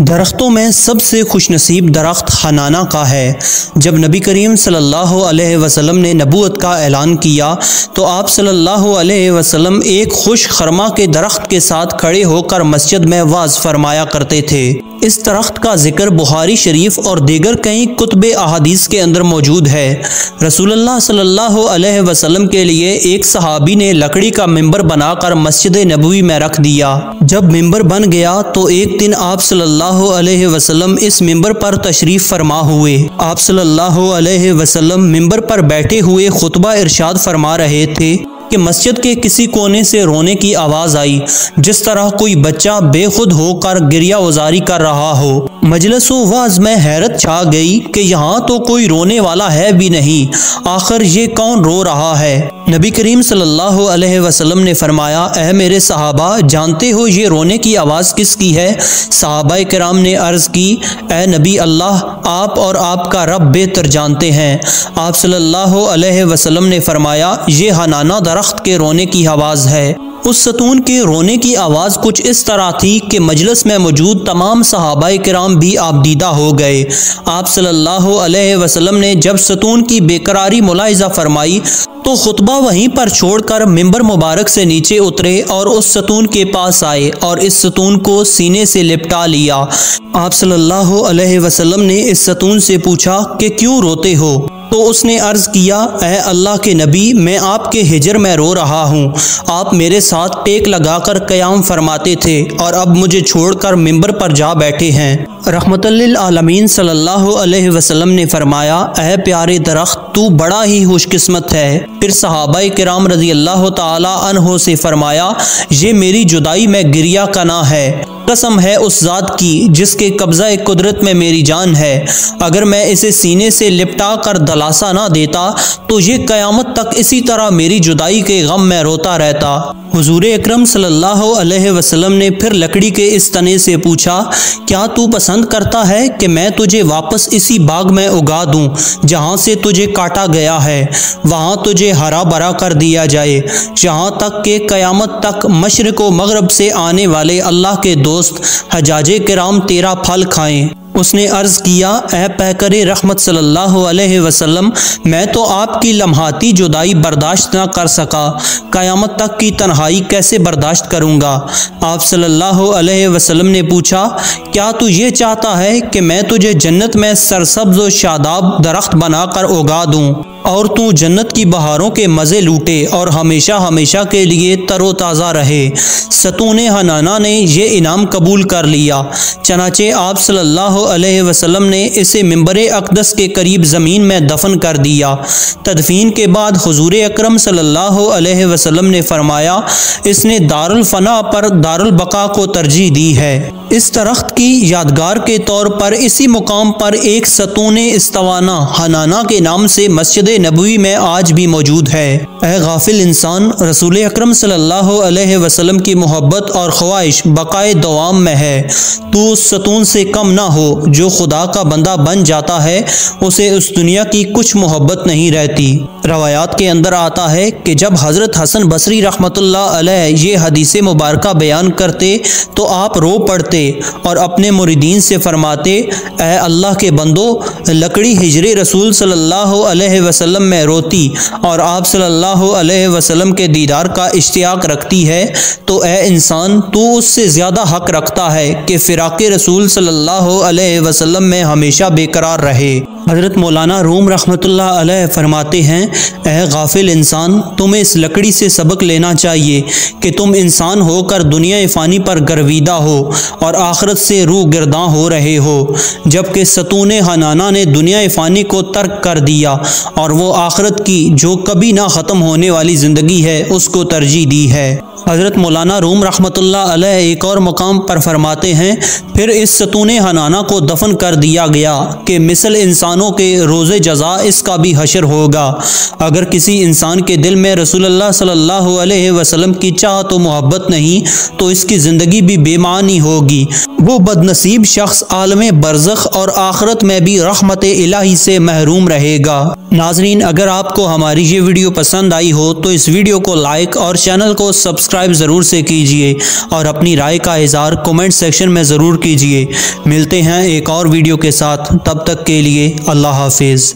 दरख्तों में सबसे खुशनसीब दरख्त हनाना का है। जब नबी करीम सल्लल्लाहु अलैहि वसल्लम ने नबूवत का ऐलान किया तो आप सल्लल्लाहु अलैहि वसल्लम एक खुश खरमा के दरख्त के साथ खड़े होकर मस्जिद में वाज फरमाया करते थे। इस दरख्त का जिक्र बुखारी शरीफ और दीगर कई कुतुब अहादीस के अंदर मौजूद है। रसूलुल्लाह सल्लल्लाहु अलैहि वसल्लम के लिए एक सहाबी ने लकड़ी का मिंबर बनाकर मस्जिद नबवी में रख दिया। जब मिंबर बन गया तो एक दिन आप सल्लल्लाहु अलैहि वसल्लम इस मिंबर पर तशरीफ फरमा हुए। आप सल्लल्लाहु अलैहि वसल्लम मिंबर पर बैठे हुए खुतबा इरशाद फरमा रहे थे कि मस्जिद के किसी कोने से रोने की आवाज़ आई, जिस तरह कोई बच्चा बेखुद होकर गिरिया उजारी कर रहा हो। मजलिस वाज में हैरत छा गई कि यहाँ तो कोई रोने वाला है भी नहीं, आखिर ये कौन रो रहा है। नबी करीम सल्लल्लाहु अलैहि वसल्लम ने फरमाया, ऐ मेरे सहाबा, जानते हो ये रोने की आवाज़ किसकी है? सहाबाए किराम ने अर्ज़ की, ऐ नबी अल्लाह, आप और आपका रब बेहतर जानते हैं। आप सल्लल्लाहु अलैहि वसल्लम ने फरमाया, ये हनाना दरख्त के रोने की आवाज़ है। उस सतून के रोने की आवाज़ कुछ इस तरह थी कि मजलिस में मौजूद तमाम सहाबाए किराम भी आबदीदा हो गए। आप सल्लल्लाहु अलैहि वसल्लम ने जब सतून की बेकरारी मुलाहिजा फरमाई तो खुतबा वहीं पर छोड़कर मिंबर मुबारक से नीचे उतरे और उस सतून के पास आए और इस सतून को सीने से लिपटा लिया। आप सल्लल्लाहु अलैहि वसल्लम ने इस सतून से पूछा कि क्यों रोते हो? तो उसने अर्ज़ किया, ऐ अल्लाह के नबी, मैं आपके हिजर में रो रहा हूँ। आप मेरे साथ टेक लगाकर क़याम फरमाते थे और अब मुझे छोड़कर मिंबर पर जा बैठे हैं। रहमतुल लिल आलमीन सल्लल्लाहु अलैहि वसल्लम ने फरमाया, ऐ प्यारे दरख्त, तू बड़ा ही खुशकिस्मत है। फिर सहाबाए किराम रज़ी अल्लाह ताला अन्हो से फरमाया, ये मेरी जुदाई में गिरिया कना है। कसम है उस ज़ात की जिसके कब्ज़ा कुदरत में मेरी जान है, अगर मैं इसे सीने से लिपटा कर दलासा ना देता तो ये क़यामत तक इसी तरह मेरी जुदाई के गम में रोता रहता। हुजूर अकरम सल्लल्लाहु अलैहि वसल्लम ने फिर लकड़ी के इस तने से पूछा, क्या तू पसंद करता है कि मैं तुझे वापस इसी बाग में उगा दूं जहाँ से तुझे काटा गया है? वहाँ तुझे हरा भरा कर दिया जाए, जहाँ तक कि क़यामत तक मशरिक़ व मग़रिब से आने वाले अल्लाह के दोस्त हजाजे किराम तेरा फल खाएं। उसने अर्ज़ किया, ऐ पैकरे रहमत सल्लल्लाहु अलैहि वसल्लम, मैं तो आपकी लम्हाती जुदाई बर्दाश्त ना कर सका, क़यामत तक की तन्हाई कैसे बर्दाश्त करूँगा? आप सल्लल्लाहु अलैहि वसल्लम ने पूछा, क्या तू ये चाहता है कि मैं तुझे जन्नत में सरसब्ज़ व शादाब दरख्त बनाकर उगा दूँ और तू जन्नत की बहारों के मज़े लूटे और हमेशा हमेशा के लिए तरोताज़ा रहे? सतूने हनाना ने ये इनाम कबूल कर लिया। चनाचे आप सल्लल्लाहु अलैहि वसल्लम ने इसे मिंबरे अक़दस के करीब ज़मीन में दफन कर दिया। तदफीन के बाद हुजूर अकरम सल्लल्लाहु अलैहि वसल्लम ने फरमाया, इसने दारुल फना पर दारुल बका को तरजीह दी है। इस दरख्त की यादगार के तौर पर इसी मुकाम पर एक सतूने इस्तवाना हनाना के नाम से मस्जिद नबवी में आज भी मौजूद है। ऐ गाफिल इंसान, रसूल अकरम सल्लल्लाहु अलैहि वसल्लम की मोहब्बत और ख्वाहिश बकाए दवाम में है। तू उस सतून से कम ना हो जो खुदा का बंदा बन जाता है, उसे उस दुनिया की कुछ मोहब्बत नहीं रहती। रवायात के अंदर आता है कि जब हज़रत हसन बसरी रहमतुल्लाह अलैह ये हदीस मुबारका बयान करते तो आप रो पड़ते और अपने मुरीदीन से फरमाते, ऐ अल्लाह के बंदो, लकड़ी हिजरे रसूल सल्लल्लाहु अलैहि वसल्लम में रोती और आप सल्लल्लाहु अलैहि वसल्लम के दीदार का इश्तियाक रखती है, तो ऐ इंसान, तू उससे ज़्यादा हक रखता है कि फ़िराक़े रसूल सल्लल्लाहु अलैहि वसल्लम में हमेशा बेकरार रहे। हज़रत मौलाना रूम रहमतुल्लाह अलैह फरमाते हैं, ऐ गाफिल इंसान, तुम्हें इस लकड़ी से सबक लेना चाहिए कि तुम इंसान होकर दुनिया फ़ानी पर गर्विदा हो और आखिरत से रूह गिरदां हो रहे हो, जबकि सतून हनाना ने दुनिया फ़ानी को तर्क कर दिया और वो आखिरत की जो कभी ना ख़त्म होने वाली ज़िंदगी है उसको तरजीह दी है। हज़रत मौलाना रूम रहमतुल्लाह अलैह एक और मकाम पर फरमाते हैं, फिर इस सतून हनाना को दफन कर दिया गया कि मिसल इंसानों के रोज़े जज़ा इसका भी हशर होगा। अगर किसी इंसान के दिल में रसूलुल्लाह सल्लल्लाहु अलैहि वसल्लम की चाह तो मोहब्बत नहीं तो इसकी ज़िंदगी भी बेमानी होगी। वो बदनसीब शख्स आलम बरज़ख और आखिरत में भी रहमत इलाही से महरूम रहेगा। नाज़रीन, अगर आपको हमारी ये वीडियो पसंद आई हो तो इस वीडियो को लाइक और चैनल को सब्सक्राइब ज़रूर से कीजिए और अपनी राय का इज़हार कमेंट सेक्शन में ज़रूर कीजिए। मिलते हैं एक और वीडियो के साथ, तब तक के लिए अल्लाह हाफिज़।